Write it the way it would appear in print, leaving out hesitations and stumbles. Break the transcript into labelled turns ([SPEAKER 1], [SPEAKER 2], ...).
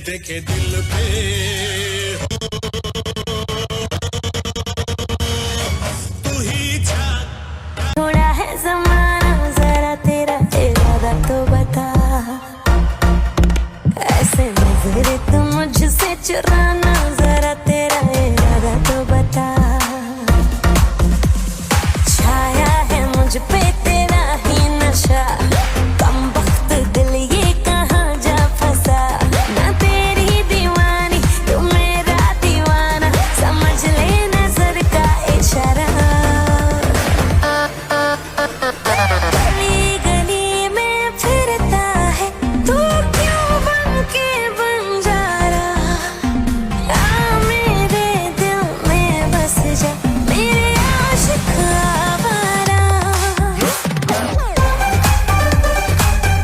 [SPEAKER 1] देखे दिल पे तू ही जान
[SPEAKER 2] थोड़ा है ज़माना जरा तेरा इरादा तो बता ऐसे नजरे तुम मुझसे चुराना